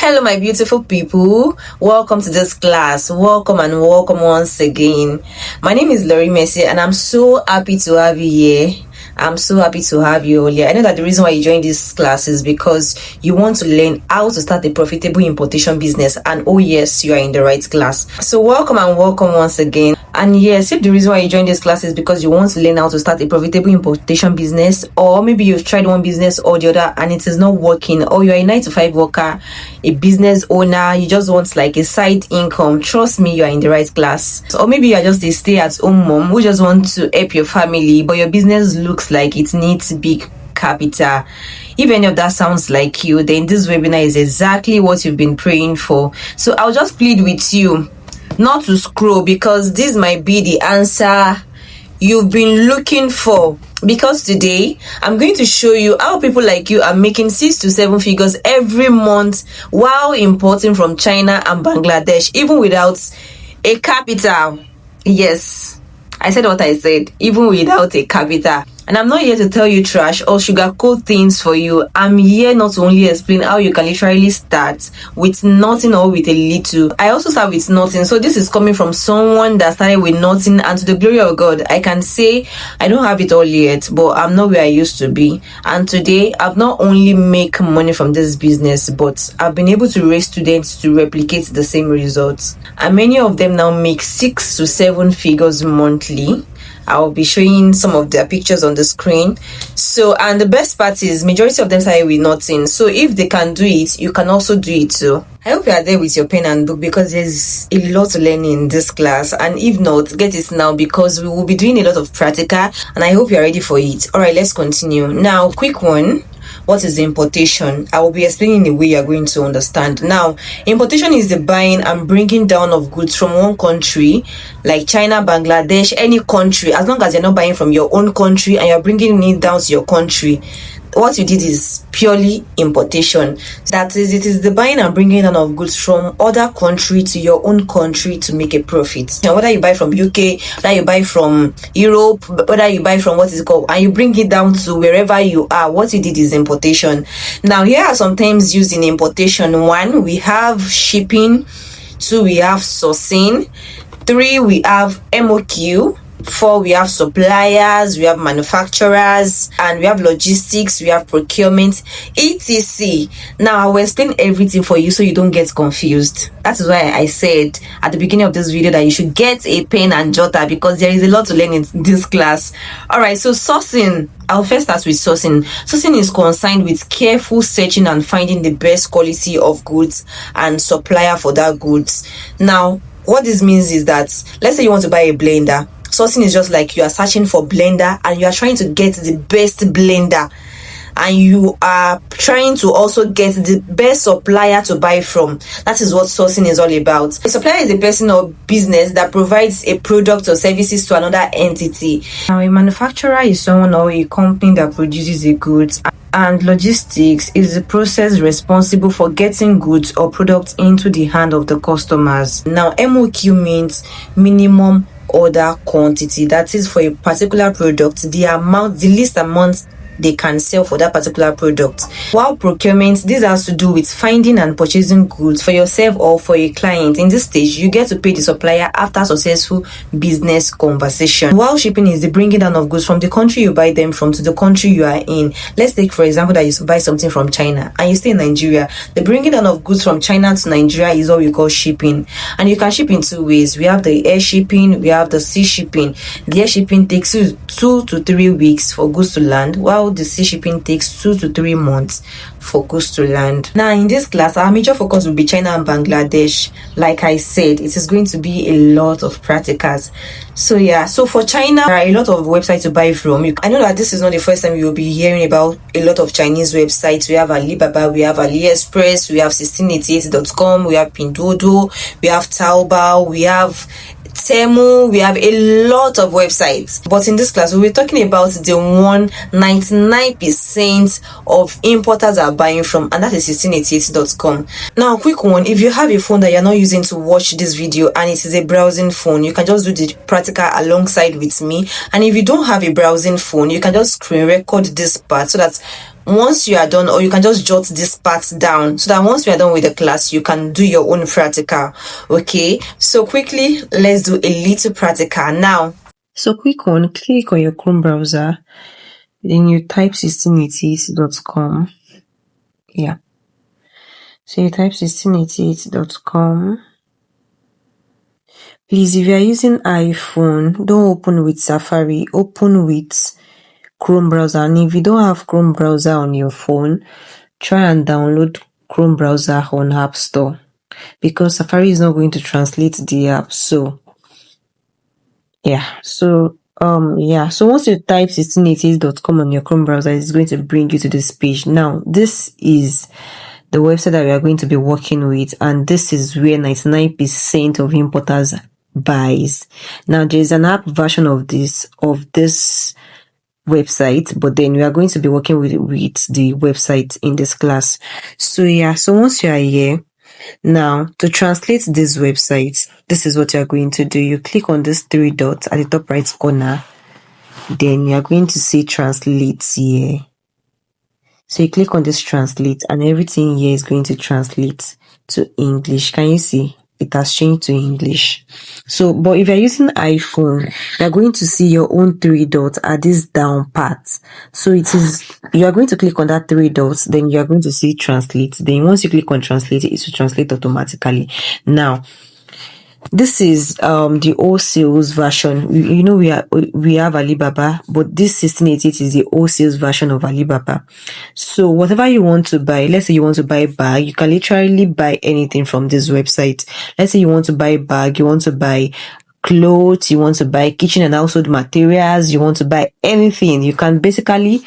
Hello, my beautiful people. Welcome to this class. Welcome and welcome once again. My name is Lori Messi, and I'm so happy to have you here. I'm so happy to have you all here. I know that the reason why you joined this class is because you want to learn how to start a profitable importation business, and oh yes, you are in the right class. So welcome and welcome once again. And yes, if the reason why you joined this class is because you want to learn how to start a profitable importation business, or maybe you've tried one business or the other and it is not working, or you're a 9-to-5 worker, a business owner, you just want like a side income, trust me, you are in the right class. Or maybe you are just a stay-at-home mom who just want to help your family, but your business looks like it needs big capital. If any of that sounds like you, then this webinar is exactly what you've been praying for. So I'll just plead with you not to scroll, because this might be the answer you've been looking for. Because today I'm going to show you how people like you are making 6 to 7 figures every month while importing from China and Bangladesh, even without a capital. Yes, I said what I said, even without a capital. And I'm not here to tell you trash or sugarcoat things for you. I'm here not to only explain how you can literally start with nothing or with a little. I also start with nothing. So this is coming from someone that started with nothing, and to the glory of God, I can say I don't have it all yet, but I'm not where I used to be. And today, I've not only make money from this business, but I've been able to raise students to replicate the same results. And many of them now make 6 to 7 figures monthly. I'll be showing some of their pictures on the screen. So, and the best part is majority of them started with nothing. So if they can do it, you can also do it too. I hope you are there with your pen and book, because there's a lot to learn in this class. And if not, get it now, because we will be doing a lot of practical, and I hope you're ready for it. All right, let's continue. Now, quick one. What is importation? I will be explaining the way you're going to understand. Now, importation is the buying and bringing down of goods from one country, like China, Bangladesh, any country, as long as you're not buying from your own country and you're bringing it down to your country. What you did is purely importation. That is, it is the buying and bringing down of goods from other country to your own country to make a profit. Now, whether you buy from UK, whether you buy from Europe, whether you buy from what is called, and you bring it down to wherever you are, what you did is importation. Now, here are some terms used in importation. 1, we have shipping. 2, we have sourcing. 3, we have MOQ. 4, we have suppliers, we have manufacturers, and we have logistics, we have procurement, etc. Now, I will explain everything for you so you don't get confused. That is why I said at the beginning of this video that you should get a pen and jotter, because there is a lot to learn in this class. Alright, so sourcing. I'll first start with sourcing. Sourcing is concerned with careful searching and finding the best quality of goods and supplier for that goods. Now, what this means is that, let's say you want to buy a blender. Sourcing is just like you are searching for blender and you are trying to get the best blender, and you are trying to also get the best supplier to buy from. That is what sourcing is all about. A supplier is a person or business that provides a product or services to another entity. Now, a manufacturer is someone or a company that produces a goods, and logistics is the process responsible for getting goods or products into the hand of the customers. Now, MOQ means minimum order quantity. That is, for a particular product, the least amount they can sell for that particular product. While procurement, this has to do with finding and purchasing goods for yourself or for a client. In this stage, you get to pay the supplier after successful business conversation. While shipping is the bringing down of goods from the country you buy them from to the country you are in. Let's take, for example, that you buy something from China and you stay in Nigeria. The bringing down of goods from China to Nigeria is what we call shipping. And you can ship in 2 ways. We have the air shipping, we have the sea shipping. The air shipping takes 2 to 3 weeks for goods to land, while the sea shipping takes 2 to 3 months for goods to land. Now, in this class, our major focus will be China and Bangladesh. Like I said, it is going to be a lot of practicals. So yeah, so for China, there are a lot of websites to buy from. I know that this is not the first time you will be hearing about a lot of Chinese websites. We have Alibaba, we have AliExpress, we have 1688.com, we have Pinduoduo, we have Taobao, we have Temu, we have a lot of websites. But in this class, we'll be talking about the 99% of importers are buying from, and that is 1688.com. Now, quick one, if you have a phone that you're not using to watch this video and it is a browsing phone, you can just do the practical alongside with me. And if you don't have a browsing phone, you can just screen record this part so that once you are done, or you can just jot this part down so that once we are done with the class, you can do your own practical. Okay, so quickly let's do a little practical now. So click on your Chrome browser, then you type 1688.com. Yeah, so you type 1688.com. Please, if you are using iPhone, don't open with Safari, open with Chrome browser. And if you don't have Chrome browser on your phone, try and download Chrome browser on App Store, because Safari is not going to translate the app. So so once you type 1688.com on your Chrome browser, it's going to bring you to this page. Now, this is the website that we are going to be working with, and this is where 99% of importers buys. Now, there is an app version of this website, but then we are going to be working with the website in this class. So once you are here, now to translate this website, this is what you are going to do. You click on this 3 dots at the top right corner, then you are going to see translate here. So you click on this translate, and everything here is going to translate to English. Can you see? It has changed to English. So, but if you're using iPhone, you're going to see your own 3 dots at this down part. So you are going to click on that 3 dots, then you are going to see translate. Then once you click on translate, it will translate automatically. Now, this is the wholesales version. We have Alibaba, but this 1688 is the wholesales version of Alibaba. So whatever you want to buy, let's say you want to buy a bag, you can literally buy anything from this website. Let's say you want to buy a bag, you want to buy clothes, you want to buy kitchen and household materials, you want to buy anything. You can basically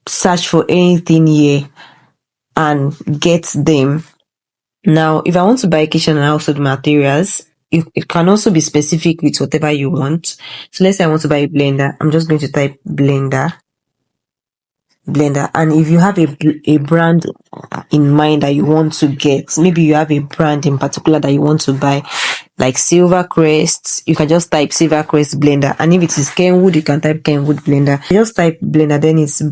search for anything here and get them. Now, if I want to buy kitchen and household materials, it can also be specific with whatever you want. So let's say I want to buy a blender. I'm just going to type blender. And if you have a brand in mind that you want to get, maybe you have a brand in particular that you want to buy, like Silvercrest, you can just type Silvercrest blender. And if it is Kenwood, you can type Kenwood blender. Just type blender, then it's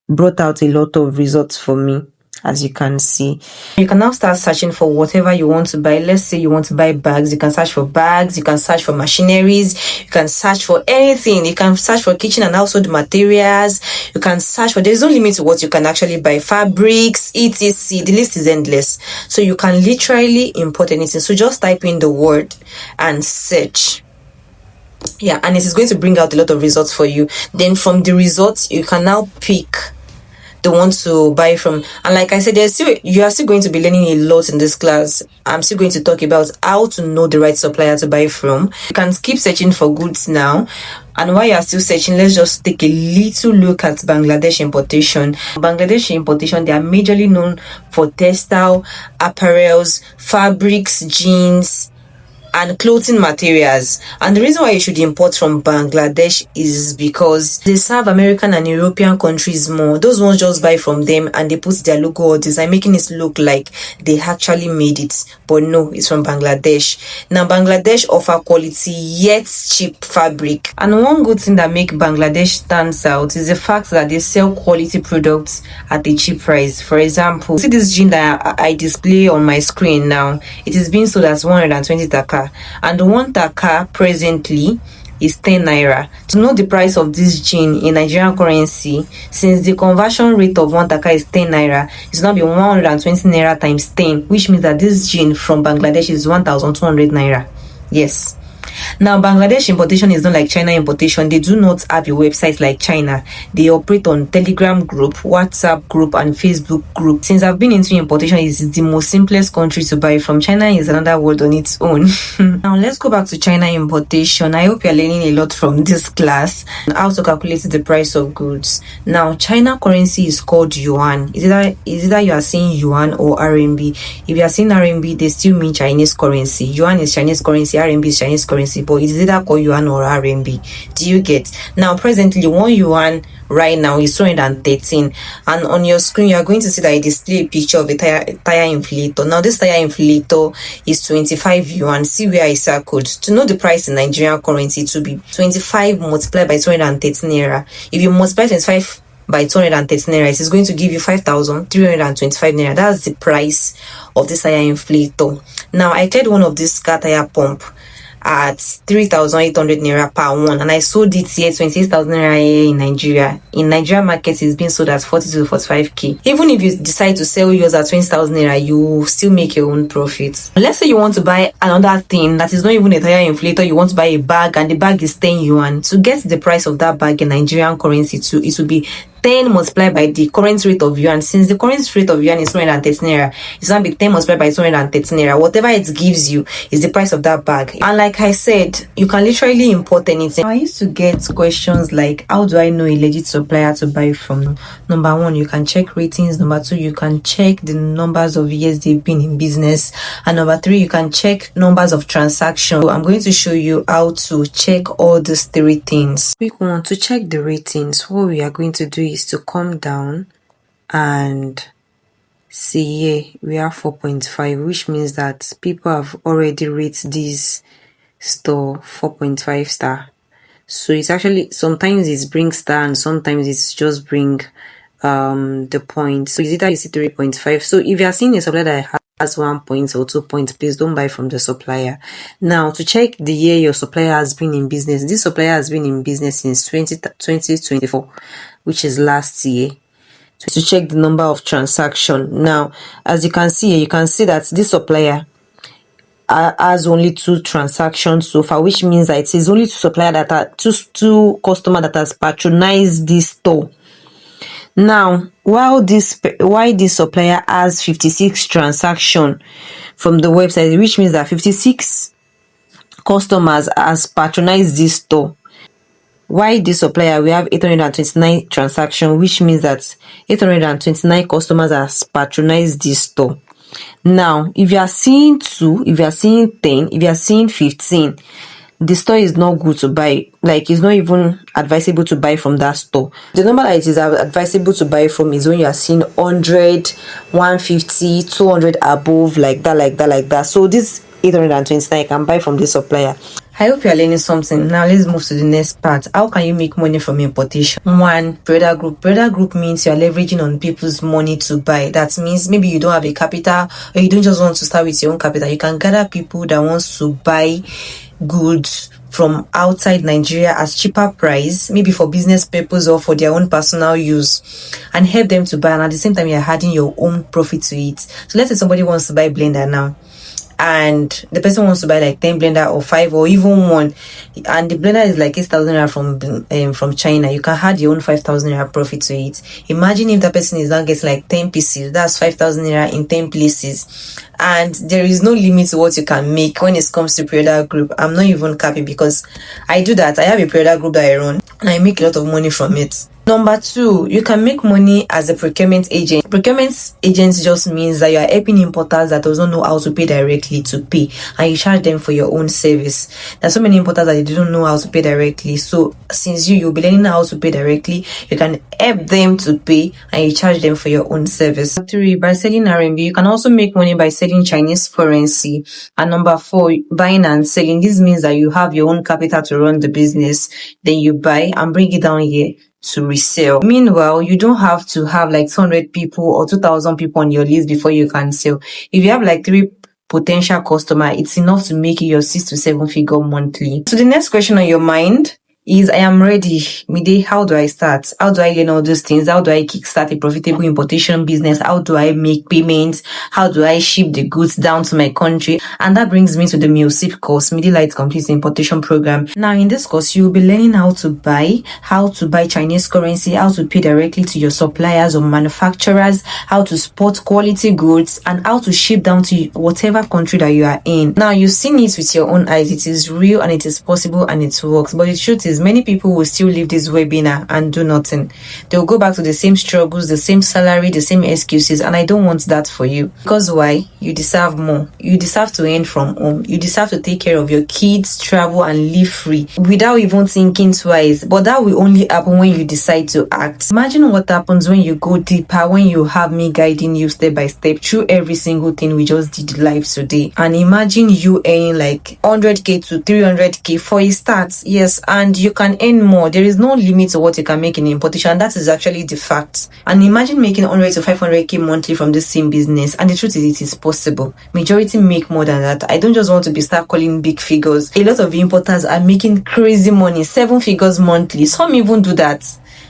brought out a lot of results for me, as you can see. You can now start searching for whatever you want to buy. Let's say you want to buy bags, you can search for bags, you can search for machineries, you can search for anything, you can search for kitchen and household materials, you can search for, there's no limit to what you can actually buy, fabrics, etc. The list is endless. So you can literally import anything. So just type in the word and search. And it is going to bring out a lot of results for you. Then from the results, you can now pick the one to buy from. And like I said, you are still going to be learning a lot in this class. I'm still going to talk about how to know the right supplier to buy from. You can keep searching for goods now. And while you are still searching, let's just take a little look at Bangladesh importation. Bangladesh importation, they are majorly known for textile, apparels, fabrics, jeans, and clothing materials. And the reason why you should import from Bangladesh is because they serve American and European countries more. Those ones just buy from them and they put their logo or design, making it look like they actually made it, but no, it's from Bangladesh. Now, Bangladesh offer quality yet cheap fabric, and one good thing that make Bangladesh stands out is the fact that they sell quality products at a cheap price. For example, see this jean that I display on my screen now. It is being sold at 120 taka, and the 1 taka presently is 10 naira. To know the price of this jean in Nigerian currency, since the conversion rate of 1 taka is 10 naira, it's now be 120 naira times 10, which means that this jean from Bangladesh is 1,200 naira. Yes. Now, Bangladesh importation is not like China importation. They do not have a website like China. They operate on Telegram group, WhatsApp group, and Facebook group. Since I've been into importation, it's the most simplest country to buy from. China is another world on its own. Now, let's go back to China importation. I hope you're learning a lot from this class. How to calculate the price of goods. Now, China currency is called yuan. Is either you are saying yuan or RMB. If you are saying RMB, they still mean Chinese currency. Yuan is Chinese currency, RMB is Chinese currency, but it is either called yuan or RMB. Do you get? Now, presently, 1 yuan right now is 213, and on your screen you are going to see that I display a picture of a tire inflator. Now, this tire inflator is 25 yuan. See where I circled. To know the price in Nigerian currency, to be 25 multiplied by 213 naira. If you multiply 25 by 230 naira, it is going to give you 5,325 naira. That's the price of this tire inflator. Now I cleared one of this car tire pump at 3,800 naira per one, and I sold it here 28,000 naira in Nigeria. In Nigeria market, it's being sold at 40 to 45k. Even if you decide to sell yours at 20,000 naira, you will still make your own profit. Let's say you want to buy another thing that is not even a tire inflator. You want to buy a bag, and the bag is 10 yuan. To get the price of that bag in Nigerian currency too, it will be 10 multiplied by the current rate of yuan. Since the current rate of yuan is 230 naira, it's going to be 10 multiplied by 230 naira. Whatever it gives you is the price of that bag. And like I said, you can literally import anything. I used to get questions like, how do I know a legit supplier to buy from? Number one, you can check ratings. Number two, you can check the numbers of years they've been in business. And number three, you can check numbers of transactions. So I'm going to show you how to check all these three things. Quick one, to check the ratings, what we are going to do is to come down and see here we have 4.5, which means that people have already rated this store 4.5 star. So it's actually, sometimes it's bring star and sometimes it's just bring the point. So it's either you see 3.5. So if you are seeing a supplier that has 1 point or 2 points, please don't buy from the supplier. Now, to check the year your supplier has been in business, this supplier has been in business since 2024, which is last year. To check the number of transaction. Now, as you can see here, you can see that this supplier has only 2 transactions so far, which means that it is only 2 supplier that are two customer that has patronized this store. Now, why this supplier has 56 transaction from the website, which means that 56 customers has patronized this store. Why this supplier we have 829 transaction, which means that 829 customers has patronized this store. Now, if you are seeing 2, if you are seeing 10, if you are seeing 15, the store is not good to buy. Like, it's not even advisable to buy from that store. The number that it is advisable to buy from is when you are seeing 100, 150, 200 above, like that. So this 829 you can buy from this supplier. I hope you are learning something. Now let's move to the next part. How can you make money from importation? 1, brother group. Brother group means you are leveraging on people's money to buy. That means maybe you don't have a capital, or you don't just want to start with your own capital. You can gather people that wants to buy goods from outside Nigeria at cheaper price, maybe for business purpose or for their own personal use, and help them to buy, and at the same time you're adding your own profit to it. So let's say somebody wants to buy blender now, and the person wants to buy like 10 blender or 5 or even 1, and the blender is like 8,000 naira from China. You can add your own 5,000 naira profit to it. Imagine if that person is now getting like 10 pieces, that's 5,000 naira in 10 places, and there is no limit to what you can make when it comes to product group. I'm not even happy because I do that. I have a product group that I run and I make a lot of money from it. Number 2, you can make money as a procurement agent. Procurement agent just means that you are helping importers that does not know how to pay directly to pay, and you charge them for your own service. There's so many importers that they don't know how to pay directly. So since you'll be learning how to pay directly, you can help them to pay and you charge them for your own service. 3, by selling RMB, you can also make money by selling Chinese currency. And number 4, buying and selling. This means that you have your own capital to run the business, then you buy and bring it down here to resell. Meanwhile, you don't have to have like 200 people or 2,000 people on your list before you can sell. If you have like 3 potential customer, it's enough to make your 6 to 7 figure monthly. So the next question on your mind is, I am ready. Mide, how do I start? How do I learn all those things? How do I kickstart a profitable importation business? How do I make payments? How do I ship the goods down to my country? And that brings me to the MIOSIP course, Midi-Light Complete Importation Program. Now in this course, you'll be learning how to buy Chinese currency, how to pay directly to your suppliers or manufacturers, how to spot quality goods, and how to ship down to whatever country that you are in. Now you've seen it with your own eyes. It is real and it is possible and it works. But the truth is, many people will still leave this webinar and do nothing. They'll go back to the same struggles, the same salary, the same excuses, and I don't want that for you. Because why? You deserve more. You deserve to earn from home. You deserve to take care of your kids, travel, and live free without even thinking twice. But that will only happen when you decide to act. Imagine what happens when you go deeper, when you have me guiding you step by step through every single thing we just did live today. And imagine you earning like 100k to 300k for a start. Yes, and you can earn more. There is no limit to what you can make in importation, and that is actually the fact. And imagine making 100 to 500k monthly from this same business, and the truth is it is possible. Majority make more than that. I don't just want to start calling big figures. A lot of importers are making crazy money, 7 figures monthly. Some even do that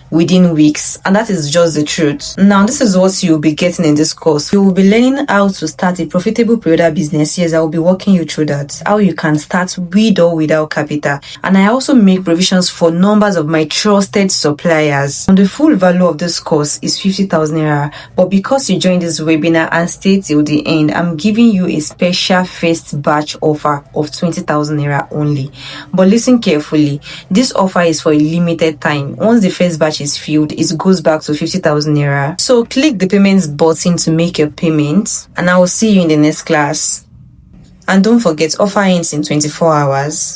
within weeks, and that is just the truth. Now, this is what you'll be getting in this course. You will be learning how to start a profitable pre-order business. Yes, I will be walking you through that, how you can start with or without capital. And I also make provisions for numbers of my trusted suppliers. And the full value of this course is 50,000 naira, but because you joined this webinar and stay till the end, I'm giving you a special first batch offer of 20,000 naira only. But listen carefully, this offer is for a limited time. Once the first batch is filled, it goes back to 50,000 naira. So click the payments button to make your payment, and I will see you in the next class. And don't forget, offer ends in 24 hours.